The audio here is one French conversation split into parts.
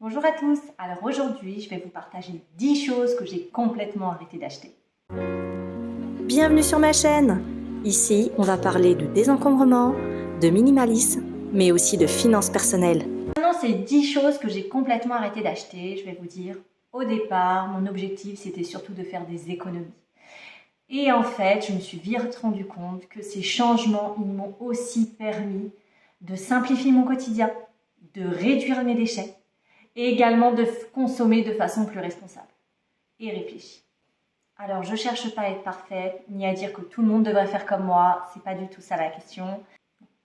Bonjour à tous, alors aujourd'hui je vais vous partager 10 choses que j'ai complètement arrêté d'acheter. Bienvenue sur ma chaîne. Ici, on va parler de désencombrement, de minimalisme, mais aussi de finances personnelles. Maintenant, c'est 10 choses que j'ai complètement arrêté d'acheter. Je vais vous dire, au départ, mon objectif c'était surtout de faire des économies. Et en fait, je me suis vite rendu compte que ces changements, ils m'ont aussi permis de simplifier mon quotidien, de réduire mes déchets et également de consommer de façon plus responsable et réfléchie. Alors, je cherche pas à être parfaite, ni à dire que tout le monde devrait faire comme moi, c'est pas du tout ça la question.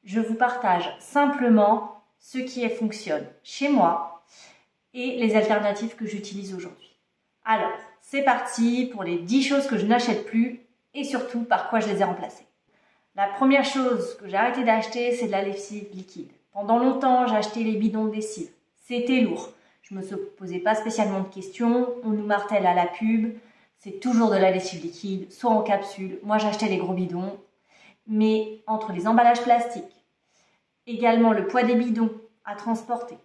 Je vous partage simplement ce qui fonctionne chez moi et les alternatives que j'utilise aujourd'hui. Alors, c'est parti pour les 10 choses que je n'achète plus et surtout par quoi je les ai remplacées. La première chose que j'ai arrêté d'acheter, c'est de la lessive liquide. Pendant longtemps, j'ai acheté les bidons de lessive. C'était lourd. Je ne me posais pas spécialement de questions. On nous martèle à la pub. C'est toujours de la lessive liquide, soit en capsule. Moi, j'achetais les gros bidons. Mais entre les emballages plastiques, également le poids des bidons à transporter,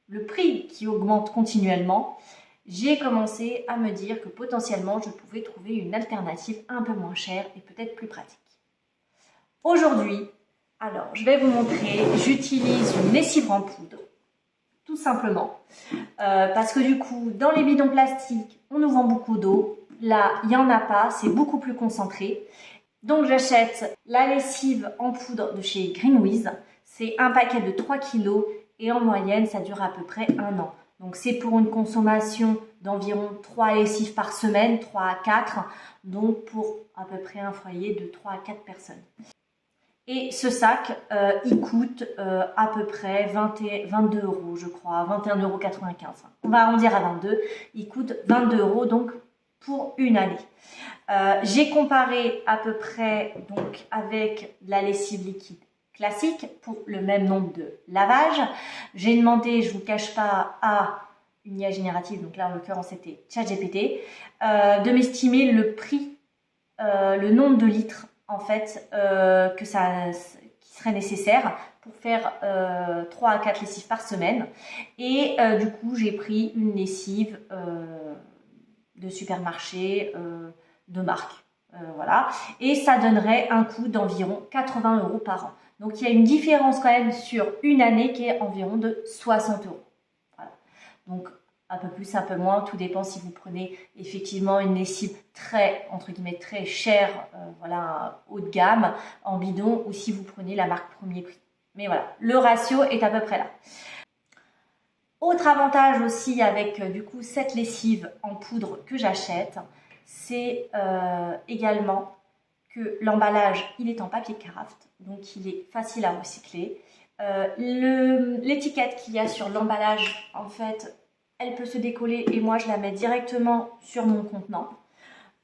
le prix qui augmente continuellement, j'ai commencé à me dire que potentiellement, je pouvais trouver une alternative un peu moins chère et peut-être plus pratique. Aujourd'hui, alors, je vais vous montrer, j'utilise une lessive en poudre, tout simplement, parce que du coup, dans les bidons plastiques, on nous vend beaucoup d'eau. Là, il n'y en a pas, c'est beaucoup plus concentré. Donc, j'achète la lessive en poudre de chez Greenwiz. C'est un paquet de 3 kg et en moyenne, ça dure à peu près 1 an. Donc, c'est pour une consommation d'environ 3 lessives par semaine, 3 à 4. Donc, pour à peu près un foyer de 3 à 4 personnes. Et ce sac, il coûte à peu près 22 €, je crois, 21,95 €. On va arrondir à 22. Il coûte 22 € donc pour une année. J'ai comparé à peu près donc avec la lessive liquide classique pour le même nombre de lavages. J'ai demandé, je vous cache pas, à une IA générative, donc là en l'occurrence c'était ChatGPT, de m'estimer le prix, le nombre de litres en fait qui serait nécessaire pour faire 3 à 4 lessives par semaine. Et du coup j'ai pris une lessive de supermarché de marque. Voilà. Et ça donnerait un coût d'environ 80 € par an. Donc il y a une différence quand même sur une année qui est environ de 60 €. Voilà. Donc un peu plus, un peu moins, tout dépend si vous prenez effectivement une lessive très, entre guillemets, très chère, voilà, haut de gamme, en bidon, ou si vous prenez la marque premier prix. Mais voilà, le ratio est à peu près là. Autre avantage aussi avec du coup cette lessive en poudre que j'achète, c'est également que l'emballage, il est en papier craft, donc il est facile à recycler. L'étiquette qu'il y a sur l'emballage, en fait, elle peut se décoller et moi je la mets directement sur mon contenant,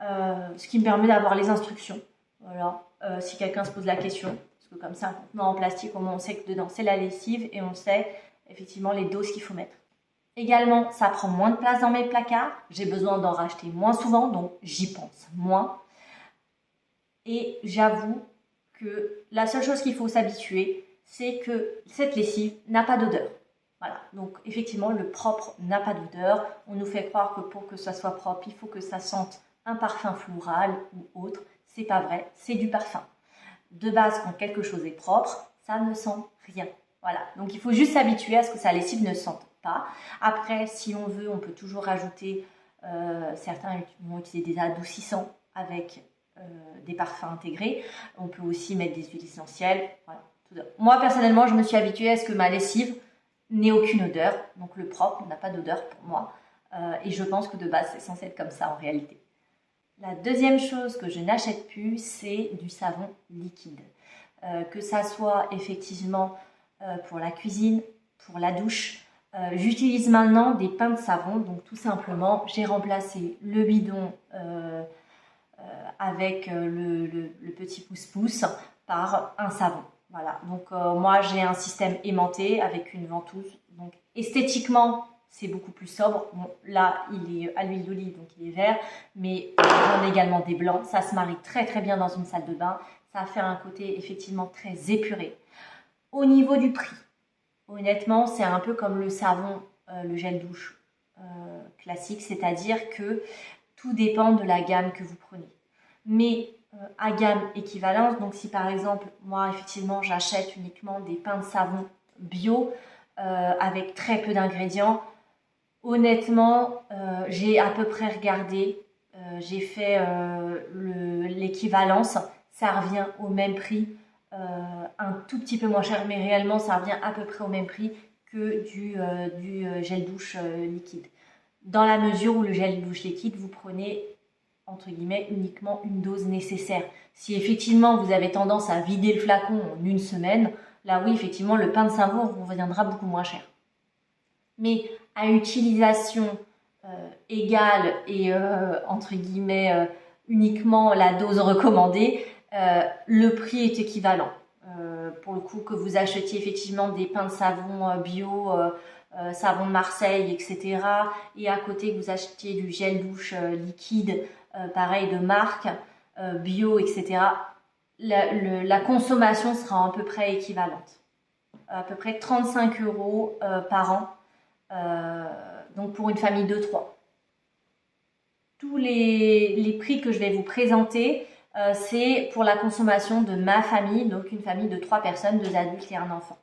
ce qui me permet d'avoir les instructions. Voilà, si quelqu'un se pose la question, parce que comme c'est un contenant en plastique, au moins on sait que dedans c'est la lessive et on sait effectivement les doses qu'il faut mettre. Également, ça prend moins de place dans mes placards, j'ai besoin d'en racheter moins souvent, donc j'y pense moins. Et j'avoue que la seule chose qu'il faut s'habituer, c'est que cette lessive n'a pas d'odeur. Voilà, donc effectivement, le propre n'a pas d'odeur. On nous fait croire que pour que ça soit propre, il faut que ça sente un parfum floral ou autre. C'est pas vrai, c'est du parfum. De base, quand quelque chose est propre, ça ne sent rien. Voilà, donc il faut juste s'habituer à ce que sa lessive ne sente pas. Après, si on veut, on peut toujours rajouter, certains vont utiliser des adoucissants avec des parfums intégrés. On peut aussi mettre des huiles essentielles. Voilà. Moi, personnellement, je me suis habituée à ce que ma lessive n'ait aucune odeur. Donc le propre n'a pas d'odeur pour moi. Et je pense que de base, c'est censé être comme ça en réalité. La deuxième chose que je n'achète plus, c'est du savon liquide. Que ça soit effectivement pour la cuisine, pour la douche. J'utilise maintenant des pains de savon. Donc tout simplement, j'ai remplacé le bidon avec le petit pouce-pouce par un savon. Voilà, donc moi j'ai un système aimanté avec une ventouse. Donc esthétiquement, c'est beaucoup plus sobre. Bon, là, il est à l'huile d'olive, donc il est vert, mais j'en ai également des blancs. Ça se marie très très bien dans une salle de bain. Ça va faire un côté effectivement très épuré. Au niveau du prix, honnêtement, c'est un peu comme le savon le gel douche classique, c'est-à-dire que tout dépend de la gamme que vous prenez. Mais à gamme équivalente, donc si par exemple, moi effectivement j'achète uniquement des pains de savon bio avec très peu d'ingrédients, honnêtement, j'ai à peu près regardé, j'ai fait l'équivalence, ça revient au même prix, un tout petit peu moins cher, mais réellement ça revient à peu près au même prix que du gel douche liquide. Dans la mesure où le gel douche liquide, vous prenez entre guillemets uniquement une dose nécessaire. Si effectivement vous avez tendance à vider le flacon en une semaine, là oui effectivement le pain de savon vous reviendra beaucoup moins cher. Mais à utilisation égale et entre guillemets uniquement la dose recommandée, le prix est équivalent. Pour le coup, que vous achetiez effectivement des pains de savon bio, savon de Marseille, etc. et à côté que vous achetiez du gel douche liquide, pareil de marque, bio, etc. La consommation sera à peu près équivalente. À peu près 35 € par an. Donc pour une famille de 3. Tous les prix que je vais vous présenter, c'est pour la consommation de ma famille, donc une famille de 3 personnes, 2 adultes et un enfant.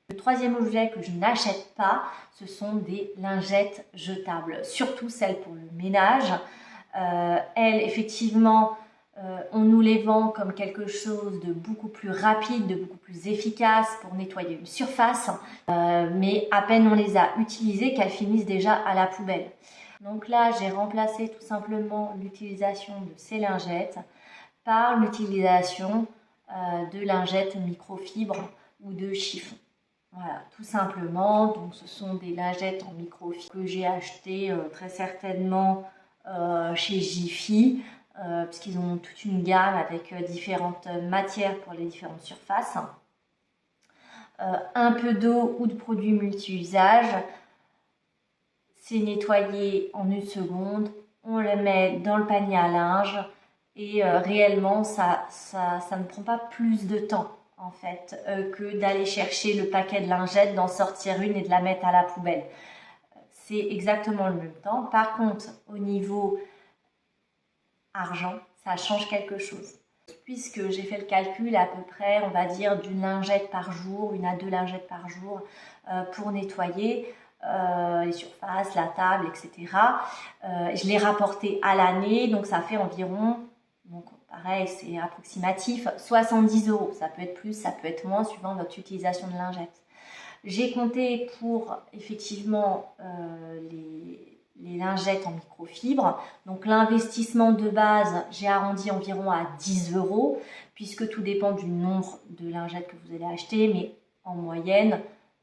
Le troisième objet que je n'achète pas, ce sont des lingettes jetables, surtout celles pour le ménage. Elles, effectivement, on nous les vend comme quelque chose de beaucoup plus rapide, de beaucoup plus efficace pour nettoyer une surface, mais à peine on les a utilisées qu'elles finissent déjà à la poubelle. Donc là, j'ai remplacé tout simplement l'utilisation de ces lingettes par l'utilisation de lingettes microfibres ou de chiffon. Voilà, tout simplement. Donc ce sont des lingettes en microfibre que j'ai achetées très certainement chez Jiffy, puisqu'ils ont toute une gamme avec différentes matières pour les différentes surfaces. Un peu d'eau ou de produits multi-usages. C'est nettoyé en une seconde. On le met dans le panier à linge et réellement ça ne prend pas plus de temps en fait que d'aller chercher le paquet de lingettes, d'en sortir une et de la mettre à la poubelle. C'est exactement le même temps. Par contre, au niveau argent, ça change quelque chose. Puisque j'ai fait le calcul à peu près, on va dire, d'une lingette par jour, 1 à 2 lingettes par jour pour nettoyer les surfaces, la table, etc. Je l'ai rapporté à l'année, donc ça fait environ, donc pareil, c'est approximatif, 70 €. Ça peut être plus, ça peut être moins, suivant votre utilisation de lingettes. J'ai compté pour effectivement les lingettes en microfibre. Donc l'investissement de base, j'ai arrondi environ à 10 €, puisque tout dépend du nombre de lingettes que vous allez acheter, mais en moyenne,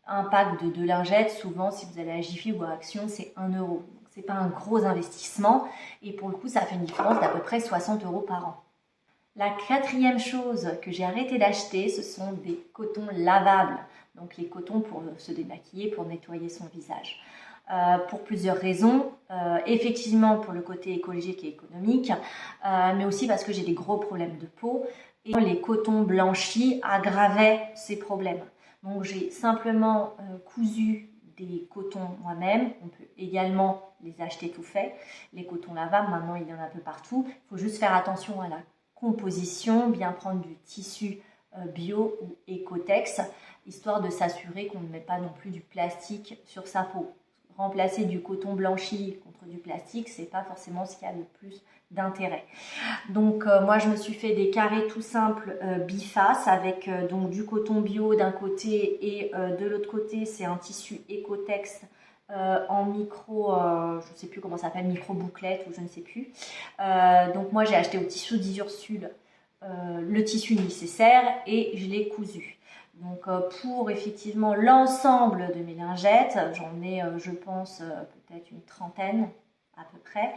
un pack de 2 lingettes, souvent si vous allez à Jiffy ou à Action, c'est 1 €. Donc c'est pas un gros investissement, et pour le coup, ça fait une différence d'à peu près 60 € par an. La quatrième chose que j'ai arrêté d'acheter, ce sont des cotons lavables. Donc les cotons pour se démaquiller, pour nettoyer son visage. Pour plusieurs raisons. Effectivement pour le côté écologique et économique, mais aussi parce que j'ai des gros problèmes de peau. Et les cotons blanchis aggravaient ces problèmes. Donc j'ai simplement cousu des cotons moi-même. On peut également les acheter tout faits. Les cotons lavables, maintenant il y en a un peu partout. Il faut juste faire attention à la composition, bien prendre du tissu bio ou Ecotex, histoire de s'assurer qu'on ne met pas non plus du plastique sur sa peau. Remplacer du coton blanchi contre du plastique, c'est pas forcément ce qu'il y a de plus d'intérêt. Donc moi je me suis fait des carrés tout simples biface avec donc du coton bio d'un côté et de l'autre côté c'est un tissu Ecotex en micro, je ne sais plus comment ça s'appelle, micro bouclette ou je ne sais plus. Donc moi j'ai acheté au tissu d'Ursule le tissu nécessaire et je l'ai cousu. Donc pour effectivement l'ensemble de mes lingettes, j'en ai je pense peut-être une trentaine à peu près.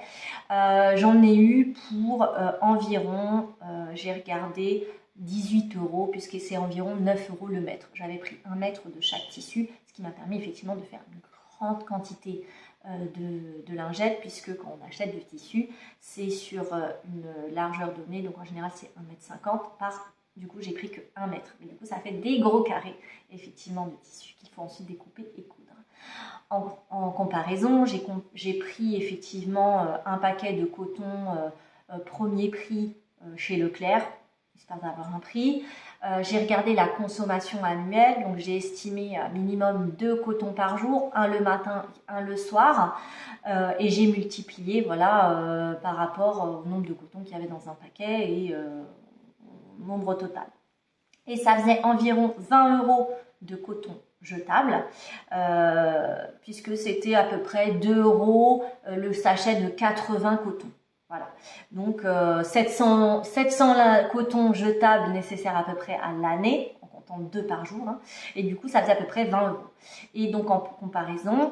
J'en ai eu pour environ, j'ai regardé 18 € puisque c'est environ 9 € le mètre. J'avais pris 1 mètre de chaque tissu, ce qui m'a permis effectivement de faire une grande quantité de lingettes, puisque quand on achète du tissu, c'est sur une largeur donnée, donc en général c'est 1,50 m par, du coup j'ai pris que 1 mètre. Mais du coup ça fait des gros carrés effectivement de tissu qu'il faut ensuite découper et coudre. En comparaison, j'ai pris effectivement un paquet de coton premier prix chez Leclerc, histoire d'avoir un prix. J'ai regardé la consommation annuelle, donc j'ai estimé minimum 2 cotons par jour, un le matin, un le soir, et j'ai multiplié voilà, par rapport au nombre de cotons qu'il y avait dans un paquet et au nombre total. Et ça faisait environ 20 € de coton jetable, puisque c'était à peu près 2 € le sachet de 80 cotons. Voilà. Donc 700 cotons jetables nécessaires à peu près à l'année, en comptant 2 par jour, hein, et du coup ça faisait à peu près 20 €. Et donc en comparaison,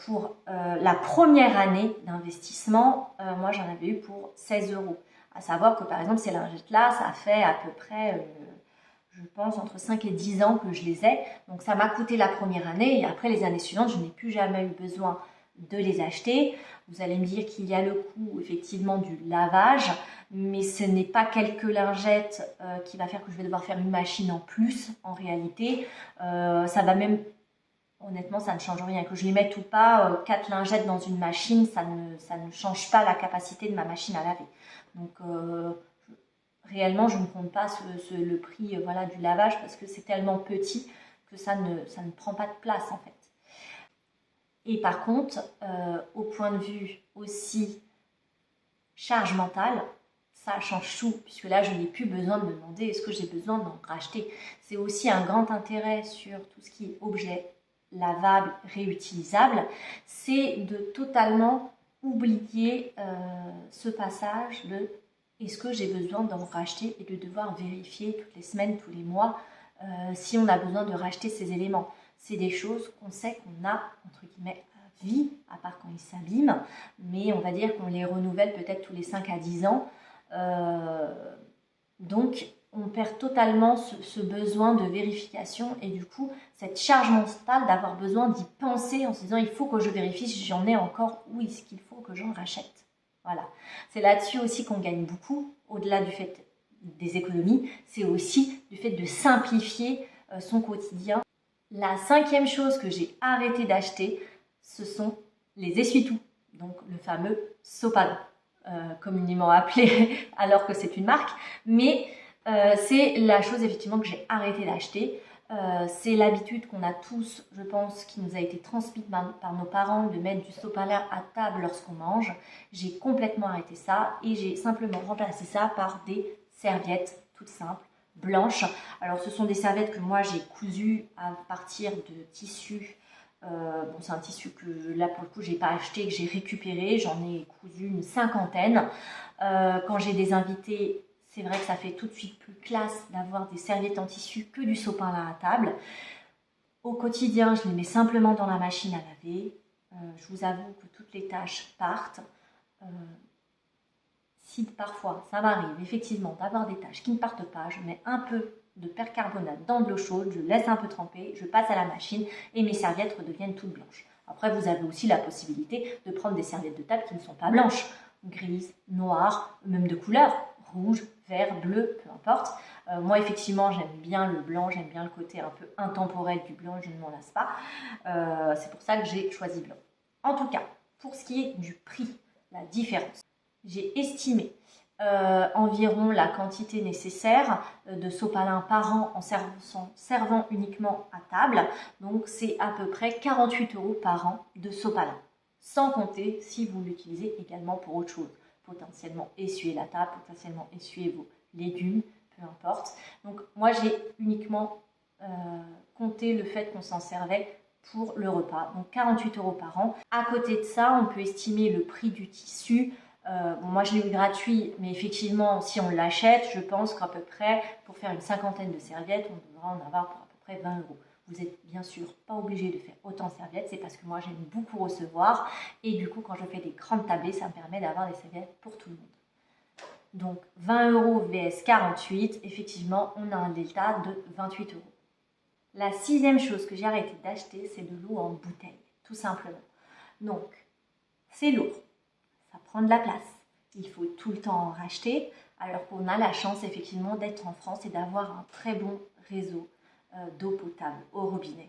pour la première année d'investissement, moi j'en avais eu pour 16 €. À savoir que par exemple ces lingettes-là, ça fait à peu près... je pense entre 5 et 10 ans que je les ai. Donc ça m'a coûté la première année et après les années suivantes, je n'ai plus jamais eu besoin de les acheter. Vous allez me dire qu'il y a le coût effectivement du lavage, mais ce n'est pas quelques lingettes qui va faire que je vais devoir faire une machine en plus en réalité. Ça va même, honnêtement, ça ne change rien. Que je les mette ou pas, 4 lingettes dans une machine, ça ne change pas la capacité de ma machine à laver. Donc réellement, je ne compte pas le prix voilà, du lavage parce que c'est tellement petit que ça ne prend pas de place en fait. Et par contre, au point de vue aussi charge mentale, ça change tout puisque là, je n'ai plus besoin de me demander est-ce que j'ai besoin d'en racheter. C'est aussi un grand intérêt sur tout ce qui est objet lavable, réutilisable, c'est de totalement oublier ce passage de est-ce que j'ai besoin d'en racheter et de devoir vérifier toutes les semaines, tous les mois, si on a besoin de racheter ces éléments. C'est des choses qu'on sait qu'on a, entre guillemets, à vie, à part quand ils s'abîment, mais on va dire qu'on les renouvelle peut-être tous les 5 à 10 ans. Donc, on perd totalement ce besoin de vérification et du coup, cette charge mentale d'avoir besoin d'y penser en se disant il faut que je vérifie si j'en ai encore ou est-ce qu'il faut que j'en rachète. Voilà, c'est là-dessus aussi qu'on gagne beaucoup, au-delà du fait des économies, c'est aussi du fait de simplifier son quotidien. La 5e chose que j'ai arrêté d'acheter, ce sont les essuie-tout, donc le fameux sopalin, communément appelé alors que c'est une marque, mais c'est la chose effectivement que j'ai arrêté d'acheter. C'est l'habitude qu'on a tous, je pense, qui nous a été transmise par nos parents de mettre du sopalin à table lorsqu'on mange. J'ai complètement arrêté ça et j'ai simplement remplacé ça par des serviettes toutes simples, blanches. Alors ce sont des serviettes que moi j'ai cousues à partir de tissus. Bon, c'est un tissu que là pour le coup j'ai pas acheté, que j'ai récupéré. J'en ai cousu une 50aine. Quand j'ai des invités, c'est vrai que ça fait tout de suite plus classe d'avoir des serviettes en tissu que du sopalin à table. Au quotidien, je les mets simplement dans la machine à laver. Je vous avoue que toutes les tâches partent. Si parfois, ça m'arrive effectivement d'avoir des tâches qui ne partent pas, je mets un peu de percarbonate dans de l'eau chaude, je laisse un peu tremper, je passe à la machine et mes serviettes redeviennent toutes blanches. Après, vous avez aussi la possibilité de prendre des serviettes de table qui ne sont pas blanches, grises, noires, même de couleur, rouge, vert, bleu, peu importe. Moi, effectivement, j'aime bien le blanc, j'aime bien le côté un peu intemporel du blanc, je ne m'en lasse pas. C'est pour ça que j'ai choisi blanc. En tout cas, pour ce qui est du prix, la différence, j'ai estimé environ la quantité nécessaire de sopalin par an en servant uniquement à table. Donc, c'est à peu près 48 € par an de sopalin. Sans compter si vous l'utilisez également pour autre chose. Potentiellement essuyer la table, potentiellement essuyer vos légumes, peu importe. Donc moi j'ai uniquement compté le fait qu'on s'en servait pour le repas, donc 48 € par an. À côté de ça, on peut estimer le prix du tissu. Bon, moi je l'ai eu gratuit, mais effectivement si on l'achète, je pense qu'à peu près pour faire une 50aine de serviettes, on devra en avoir pour à peu près 20 €. Vous n'êtes bien sûr pas obligé de faire autant de serviettes, c'est parce que moi j'aime beaucoup recevoir et du coup quand je fais des grandes tablées, ça me permet d'avoir des serviettes pour tout le monde. Donc 20 € vs 48, effectivement on a un delta de 28 €. La 6e chose que j'ai arrêté d'acheter, c'est de l'eau en bouteille, tout simplement. Donc c'est lourd, ça prend de la place, il faut tout le temps en racheter, alors qu'on a la chance effectivement d'être en France et d'avoir un très bon réseau d'eau potable au robinet.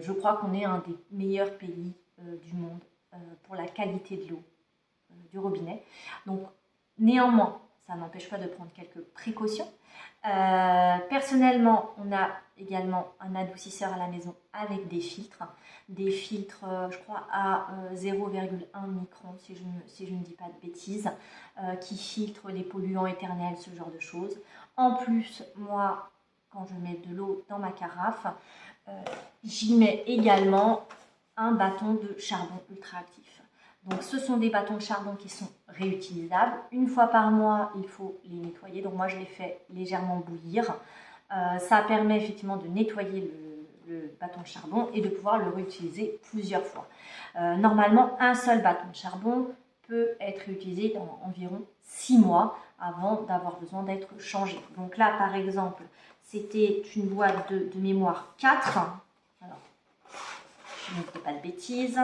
Je crois qu'on est un des meilleurs pays du monde pour la qualité de l'eau du robinet. Donc néanmoins, ça n'empêche pas de prendre quelques précautions. Personnellement, on a également un adoucisseur à la maison avec des filtres, je crois à 0,1 micron si je ne dis pas de bêtises, qui filtrent les polluants éternels, ce genre de choses. En plus, moi, quand je mets de l'eau dans ma carafe, j'y mets également un bâton de charbon ultra actif. Donc ce sont des bâtons de charbon qui sont réutilisables. Une fois par mois, il faut les nettoyer. Donc moi, je les fais légèrement bouillir. Ça permet effectivement de nettoyer le bâton de charbon et de pouvoir le réutiliser plusieurs fois. Normalement, un seul bâton de charbon peut être réutilisé dans environ 6 mois avant d'avoir besoin d'être changé. Donc là, par exemple, c'était une boîte de mémoire 4. Alors, je ne fais pas de bêtises.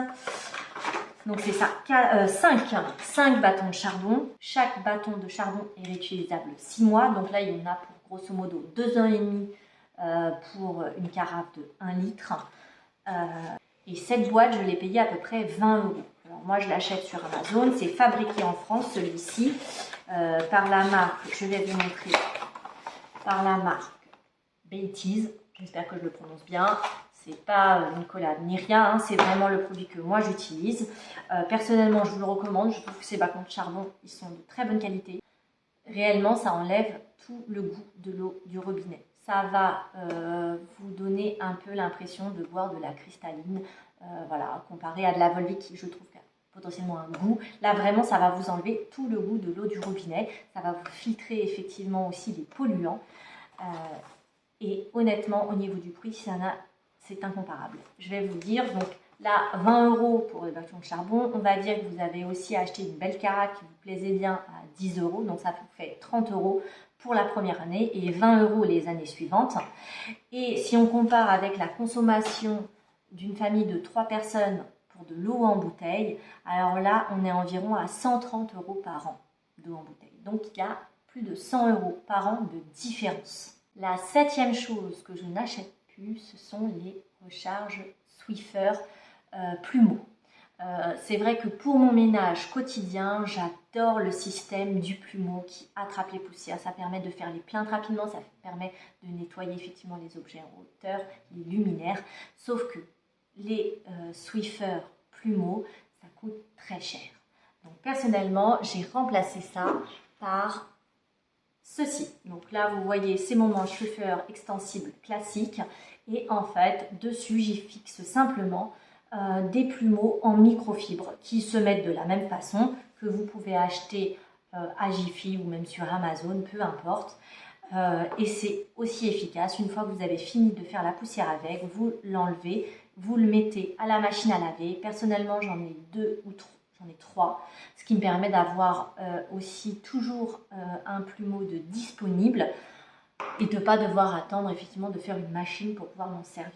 Donc c'est ça, 5 bâtons de charbon. Chaque bâton de charbon est réutilisable 6 mois. Donc là, il y en a pour grosso modo 2 ans et demi pour une carafe de 1 litre. Et cette boîte, je l'ai payée à peu près 20 €. Alors moi, je l'achète sur Amazon. C'est fabriqué en France, celui-ci, par la marque, je vais vous montrer, par la marque Belties. J'espère que je le prononce bien. C'est pas une collab ni rien, hein, c'est vraiment le produit que moi j'utilise. Personnellement, je vous le recommande. Je trouve que ces bâtons de charbon, ils sont de très bonne qualité. Réellement, ça enlève tout le goût de l'eau du robinet. Ça va vous donner un peu l'impression de boire de la cristalline, voilà, comparé à de la Volvic qui, je trouve, a potentiellement un goût. Là, vraiment, ça va vous enlever tout le goût de l'eau du robinet. Ça va vous filtrer effectivement aussi les polluants. Et honnêtement, au niveau du prix, c'est incomparable. Je vais vous dire, donc là, 20 € pour le bâton de charbon. On va dire que vous avez aussi acheté une belle carafe qui vous plaisait bien à 10 €. Donc ça vous fait 30 € pour la première année et 20 € les années suivantes. Et si on compare avec la consommation d'une famille de 3 personnes pour de l'eau en bouteille, alors là, on est environ à 130 € par an d'eau en bouteille. Donc il y a plus de 100 € par an de différence. La 7e chose que je n'achète plus, ce sont les recharges Swiffer Plumeau. C'est vrai que pour mon ménage quotidien, j'adore le système du Plumeau qui attrape les poussières. Ça permet de faire les plaintes rapidement, ça permet de nettoyer effectivement les objets en hauteur, les luminaires. Sauf que les Swiffer Plumeau, ça coûte très cher. Donc personnellement, j'ai remplacé ça par ceci. Donc là, vous voyez, c'est mon manche Swiffer extensible classique. Et en fait, dessus, j'y fixe simplement des plumeaux en microfibre qui se mettent de la même façon, que vous pouvez acheter à Jiffy ou même sur Amazon, peu importe. Et c'est aussi efficace. Une fois que vous avez fini de faire la poussière avec, vous l'enlevez, vous le mettez à la machine à laver. Personnellement, j'en ai 2 ou 3. J'en ai 3, ce qui me permet d'avoir aussi toujours un plumeau de disponible et de ne pas devoir attendre effectivement de faire une machine pour pouvoir m'en servir.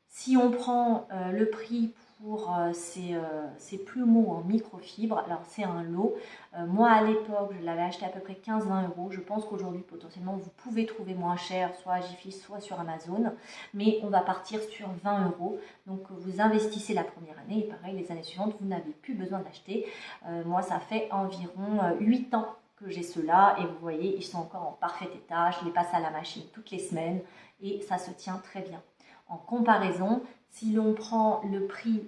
Si on prend le prix pour ces plumeaux en microfibre, alors c'est un lot. Moi à l'époque, je l'avais acheté à peu près 15-20 €. Je pense qu'aujourd'hui potentiellement vous pouvez trouver moins cher, soit à Jiffy, soit sur Amazon. Mais on va partir sur 20 €. Donc vous investissez la première année et pareil, les années suivantes, vous n'avez plus besoin d'acheter. Moi ça fait environ 8 ans que j'ai ceux-là et vous voyez, ils sont encore en parfait état. Je les passe à la machine toutes les semaines et ça se tient très bien. En comparaison, si l'on prend le prix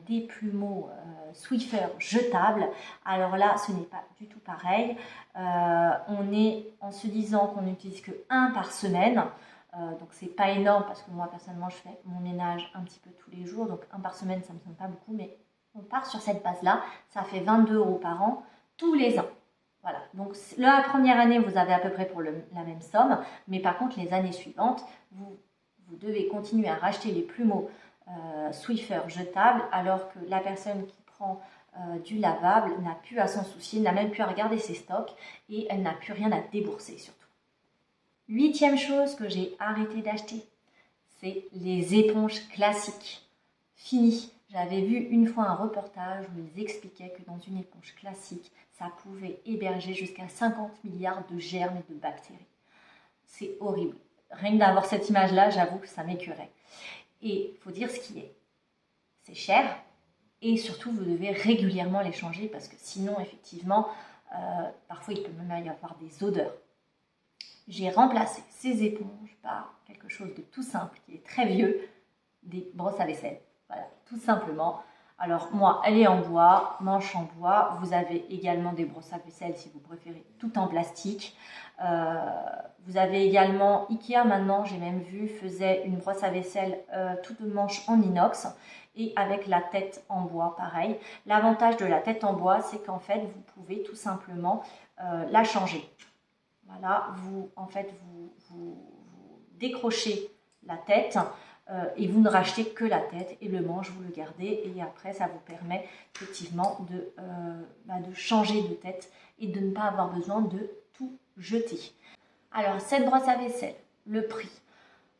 des plumeaux Swiffer jetables, alors là, ce n'est pas du tout pareil. On est en se disant qu'on n'utilise que 1 par semaine. Donc c'est pas énorme parce que moi personnellement je fais mon ménage un petit peu tous les jours. Donc 1 par semaine, ça ne me semble pas beaucoup, mais on part sur cette base-là. Ça fait 22 € par an, tous les ans. Voilà, donc la première année, vous avez à peu près pour la même somme. Mais par contre, les années suivantes, vous devez continuer à racheter les plumeaux Swiffer jetables alors que la personne qui prend du lavable n'a plus à s'en soucier, n'a même plus à regarder ses stocks et elle n'a plus rien à débourser surtout. 8e chose que j'ai arrêté d'acheter, c'est les éponges classiques. Fini. J'avais vu une fois un reportage où ils expliquaient que dans une éponge classique, ça pouvait héberger jusqu'à 50 milliards de germes et de bactéries. C'est horrible. Rien que d'avoir cette image-là, j'avoue que ça m'écœurait. Et il faut dire ce qui est. C'est cher et surtout vous devez régulièrement les changer parce que sinon effectivement parfois il peut même y avoir des odeurs. J'ai remplacé ces éponges par quelque chose de tout simple qui est très vieux, des brosses à vaisselle. Voilà, tout simplement. Alors moi, elle est en bois, manche en bois. Vous avez également des brosses à vaisselle si vous préférez, tout en plastique. Vous avez également Ikea maintenant, j'ai même vu, faisait une brosse à vaisselle toute manche en inox et avec la tête en bois, pareil. L'avantage de la tête en bois, c'est qu'en fait, vous pouvez tout simplement la changer. Voilà, vous décrochez la tête et vous ne rachetez que la tête et le manche, vous le gardez et après, ça vous permet effectivement de changer de tête et de ne pas avoir besoin de tout jeter. Alors, cette brosse à vaisselle, le prix,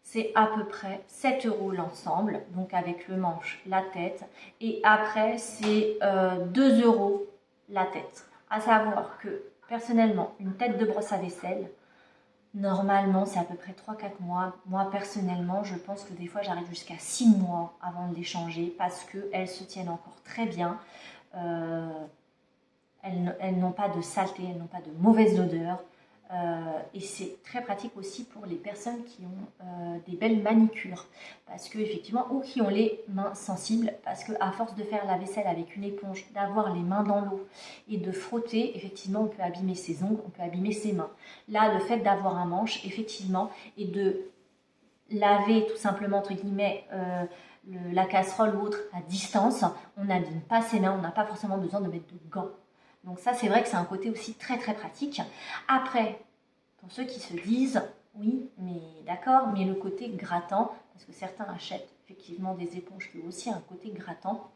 c'est à peu près 7 € l'ensemble, donc avec le manche, la tête. Et après, c'est 2 € la tête. À savoir que, personnellement, une tête de brosse à vaisselle, normalement, c'est à peu près 3-4 mois. Moi, personnellement, je pense que des fois, j'arrive jusqu'à 6 mois avant de les changer parce qu'elles se tiennent encore très bien. Elles n'ont pas de saleté, elles n'ont pas de mauvaise odeur. Et c'est très pratique aussi pour les personnes qui ont des belles manicures parce que effectivement ou qui ont les mains sensibles parce que à force de faire la vaisselle avec une éponge, d'avoir les mains dans l'eau et de frotter, effectivement on peut abîmer ses ongles, on peut abîmer ses mains. Là, le fait d'avoir un manche, effectivement, et de laver tout simplement entre guillemets la casserole ou autre à distance, on n'abîme pas ses mains, on n'a pas forcément besoin de mettre de gants. Donc ça, c'est vrai que c'est un côté aussi très très pratique. Après, pour ceux qui se disent, oui, mais d'accord, mais le côté grattant, parce que certains achètent effectivement des éponges qui ont aussi un côté grattant.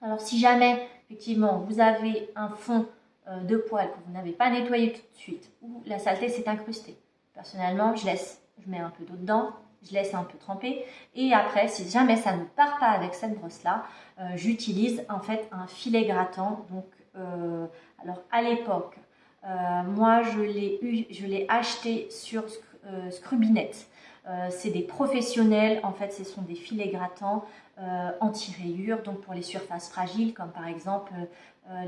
Alors si jamais, effectivement, vous avez un fond de poêle que vous n'avez pas nettoyé tout de suite, ou la saleté s'est incrustée, personnellement, je mets un peu d'eau dedans, je laisse un peu tremper, et après, si jamais ça ne part pas avec cette brosse-là, j'utilise en fait un filet grattant, donc alors à l'époque, moi je l'ai acheté sur Scrubinet. C'est des professionnels, en fait ce sont des filets grattants anti-rayures, donc pour les surfaces fragiles comme par exemple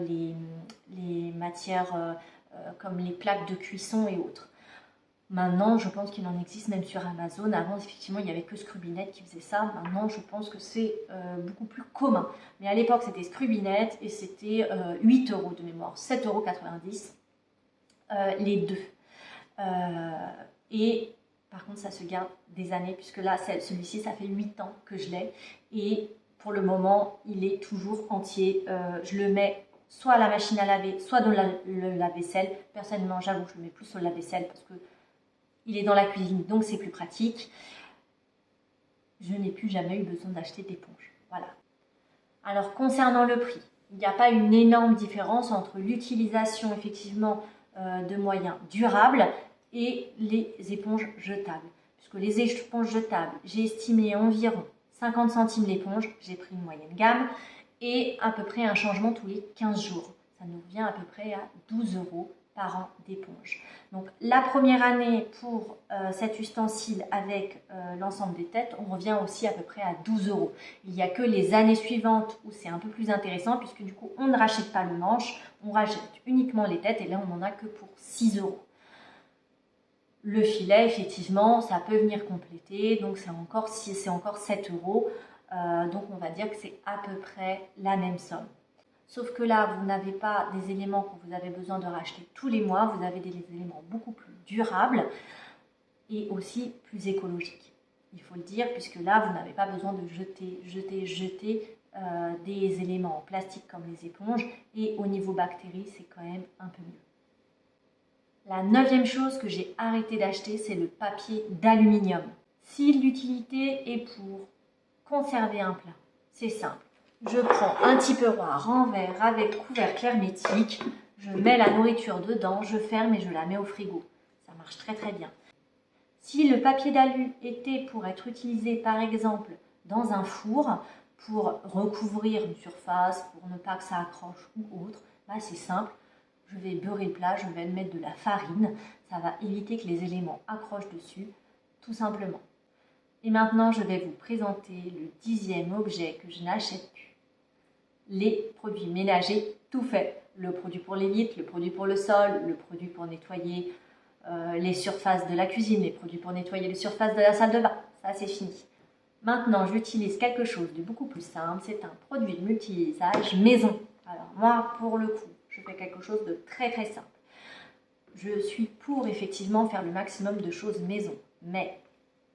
les matières comme les plaques de cuisson et autres. Maintenant, je pense qu'il en existe même sur Amazon. Avant, effectivement, il n'y avait que Scrubinet qui faisait ça. Maintenant, je pense que c'est beaucoup plus commun. Mais à l'époque, c'était Scrubinet et c'était 8 € de mémoire, 7,90 € les deux. Et par contre, ça se garde des années puisque là, celui-ci, ça fait 8 ans que je l'ai. Et pour le moment, il est toujours entier. Je le mets soit à la machine à laver, soit dans le lave-vaisselle. Personnellement, j'avoue que je le mets plus sur le lave-vaisselle parce que il est dans la cuisine, donc c'est plus pratique. Je n'ai plus jamais eu besoin d'acheter d'éponge. Voilà. Alors, concernant le prix, il n'y a pas une énorme différence entre l'utilisation, effectivement, de moyens durables et les éponges jetables. Puisque les éponges jetables, j'ai estimé environ 50 centimes l'éponge, j'ai pris une moyenne gamme, et à peu près un changement tous les 15 jours. Ça nous revient à peu près à 12 € par an d'éponge. Donc la première année pour cet ustensile avec l'ensemble des têtes, on revient aussi à peu près à 12 €. Il n'y a que les années suivantes où c'est un peu plus intéressant puisque du coup on ne rachète pas le manche, on rachète uniquement les têtes et là on n'en a que pour 6 €. Le filet, effectivement, ça peut venir compléter, donc c'est encore 7 €. Donc on va dire que c'est à peu près la même somme. Sauf que là, vous n'avez pas des éléments que vous avez besoin de racheter tous les mois, vous avez des éléments beaucoup plus durables et aussi plus écologiques. Il faut le dire, puisque là, vous n'avez pas besoin de jeter des éléments en plastique comme les éponges et au niveau bactéries, c'est quand même un peu mieux. La 9e chose que j'ai arrêté d'acheter, c'est le papier d'aluminium. Si l'utilité est pour conserver un plat, c'est simple. Je prends un tupperware en verre avec couvercle hermétique, je mets la nourriture dedans, je ferme et je la mets au frigo. Ça marche très très bien. Si le papier d'alu était pour être utilisé par exemple dans un four, pour recouvrir une surface, pour ne pas que ça accroche ou autre, bah c'est simple. Je vais beurrer le plat, je vais mettre de la farine, ça va éviter que les éléments accrochent dessus, tout simplement. Et maintenant, je vais vous présenter le 10e objet que je n'achète plus. Les produits ménagers tout faits. Le produit pour les vitres, le produit pour le sol, le produit pour nettoyer les surfaces de la cuisine, les produits pour nettoyer les surfaces de la salle de bain. Ça, c'est fini. Maintenant, j'utilise quelque chose de beaucoup plus simple. C'est un produit de multi-usage maison. Alors moi, pour le coup, je fais quelque chose de très très simple. Je suis pour effectivement faire le maximum de choses maison. Mais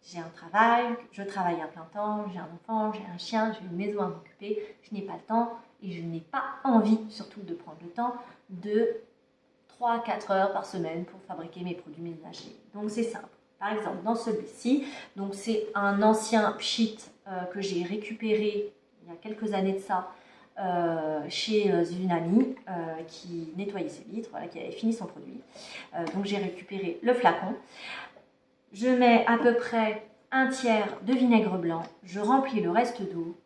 j'ai un travail, je travaille à plein temps, j'ai un enfant, j'ai un chien, j'ai une maison à m'occuper. Je n'ai pas le temps et je n'ai pas envie surtout de prendre le temps de 3-4 heures par semaine pour fabriquer mes produits ménagers. Donc c'est simple. Par exemple, dans celui-ci, donc c'est un ancien pchit que j'ai récupéré il y a quelques années de ça chez une amie qui nettoyait ses vitres, voilà, qui avait fini son produit. Donc j'ai récupéré le flacon. Je mets à peu près un tiers de vinaigre blanc, je remplis le reste d'eau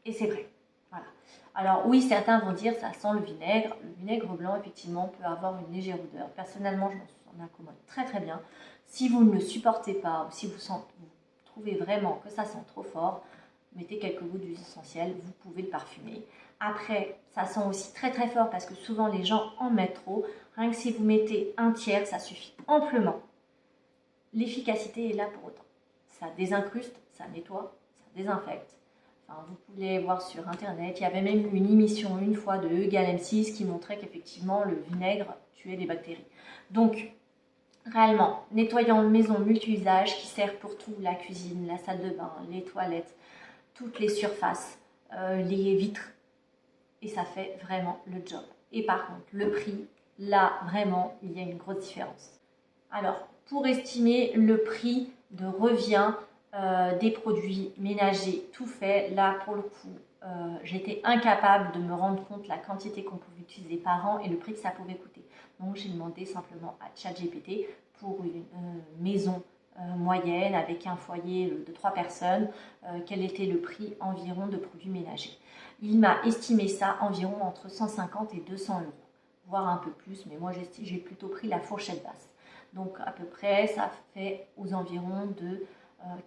et c'est prêt. Voilà. Alors oui, certains vont dire ça sent le vinaigre. Le vinaigre blanc, effectivement, peut avoir une légère odeur. Personnellement, je m'en accommode très très bien. Si vous ne le supportez pas ou si vous trouvez vraiment que ça sent trop fort, mettez quelques gouttes d'huile essentielle, vous pouvez le parfumer. Après, ça sent aussi très très fort parce que souvent les gens en mettent trop. Rien que si vous mettez un tiers, ça suffit amplement. L'efficacité est là pour autant. Ça désincruste, ça nettoie, ça désinfecte. Enfin, vous pouvez voir sur internet, il y avait même une émission une fois de E=M6 qui montrait qu'effectivement le vinaigre tuait les bactéries. Donc, réellement, nettoyant maison multi-usage qui sert pour tout, la cuisine, la salle de bain, les toilettes, toutes les surfaces, les vitres, et ça fait vraiment le job. Et par contre, le prix, là, vraiment, il y a une grosse différence. Alors, pour estimer le prix de revient des produits ménagers tout faits, là, pour le coup, j'étais incapable de me rendre compte la quantité qu'on pouvait utiliser par an et le prix que ça pouvait coûter. Donc, j'ai demandé simplement à ChatGPT pour une maison moyenne avec un foyer de 3 personnes, quel était le prix environ de produits ménagers. Il m'a estimé ça environ entre 150 et 200 euros, voire un peu plus, mais moi j'ai plutôt pris la fourchette basse. Donc à peu près, ça fait aux environs de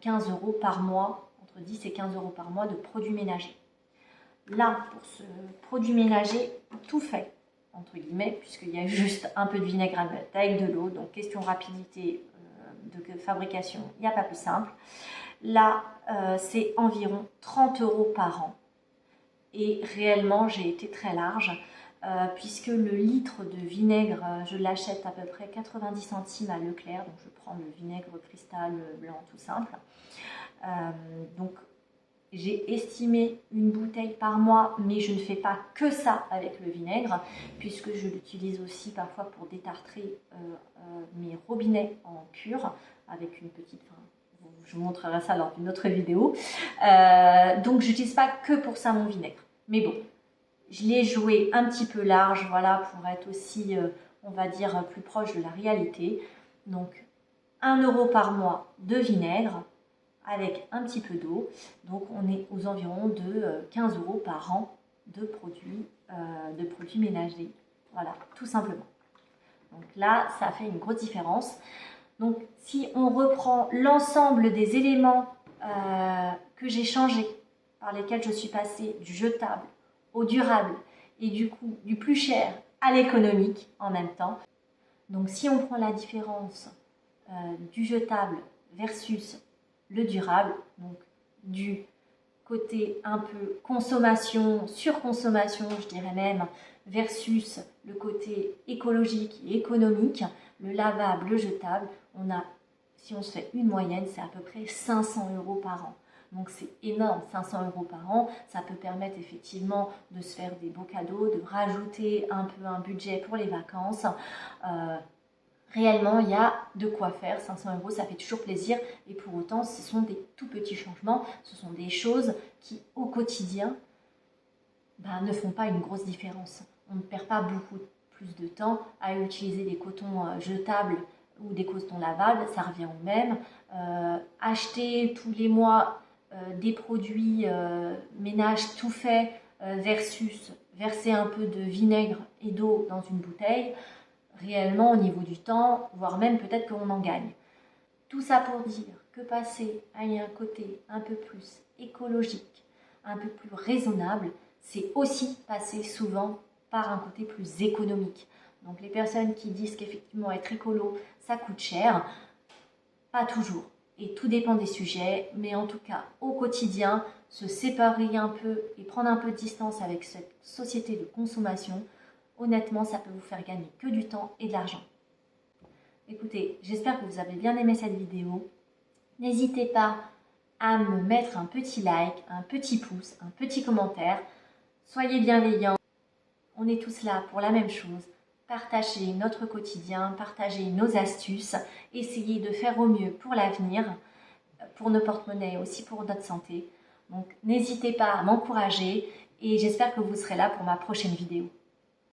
15 euros par mois, entre 10 et 15 euros par mois de produits ménagers. Là, pour ce produit ménager, tout fait, entre guillemets, puisqu'il y a juste un peu de vinaigre à mettre avec de l'eau, donc question rapidité de fabrication, il n'y a pas plus simple. Là, c'est environ 30 euros par an. Et réellement, j'ai été très large, puisque le litre de vinaigre, je l'achète à peu près 90 centimes à Leclerc, donc je prends le vinaigre cristal blanc tout simple. Donc j'ai estimé une bouteille par mois, mais je ne fais pas que ça avec le vinaigre, puisque je l'utilise aussi parfois pour détartrer mes robinets en pur, avec une petite... je vous montrerai ça lors d'une autre vidéo. Donc je n'utilise pas que pour ça mon vinaigre. Mais bon, je l'ai joué un petit peu large, voilà, pour être aussi, on va dire, plus proche de la réalité. Donc 1 euro par mois de vinaigre, avec un petit peu d'eau. Donc on est aux environs de 15 euros par an de produits ménagers. Voilà, tout simplement. Donc là, ça fait une grosse différence. Donc si on reprend l'ensemble des éléments que j'ai changés, par lesquels je suis passée du jetable au durable et du coup du plus cher à l'économique en même temps. Donc si on prend la différence du jetable versus le durable, donc du côté un peu consommation, surconsommation, je dirais même, versus le côté écologique et économique, le lavable, le jetable, on a, si on se fait une moyenne, c'est à peu près 500 euros par an. Donc c'est énorme, 500 euros par an, ça peut permettre effectivement de se faire des beaux cadeaux, de rajouter un peu un budget pour les vacances. Réellement, il y a de quoi faire. 500 euros, ça fait toujours plaisir. Et pour autant, ce sont des tout petits changements. Ce sont des choses qui, au quotidien, ne font pas une grosse différence. On ne perd pas beaucoup plus de temps à utiliser des cotons jetables ou des cotons lavables. Ça revient au même. Acheter tous les mois des produits ménage tout fait versus verser un peu de vinaigre et d'eau dans une bouteille. Réellement, au niveau du temps, voire même peut-être qu'on en gagne. Tout ça pour dire que passer à un côté un peu plus écologique, un peu plus raisonnable, c'est aussi passer souvent par un côté plus économique. Donc les personnes qui disent qu'effectivement être écolo, ça coûte cher, pas toujours. Et tout dépend des sujets, mais en tout cas au quotidien, se séparer un peu et prendre un peu de distance avec cette société de consommation, honnêtement, ça peut vous faire gagner que du temps et de l'argent. Écoutez, j'espère que vous avez bien aimé cette vidéo. N'hésitez pas à me mettre un petit like, un petit pouce, un petit commentaire. Soyez bienveillants. On est tous là pour la même chose. Partager notre quotidien, partager nos astuces, essayer de faire au mieux pour l'avenir, pour nos porte-monnaies, aussi pour notre santé. Donc n'hésitez pas à m'encourager et j'espère que vous serez là pour ma prochaine vidéo.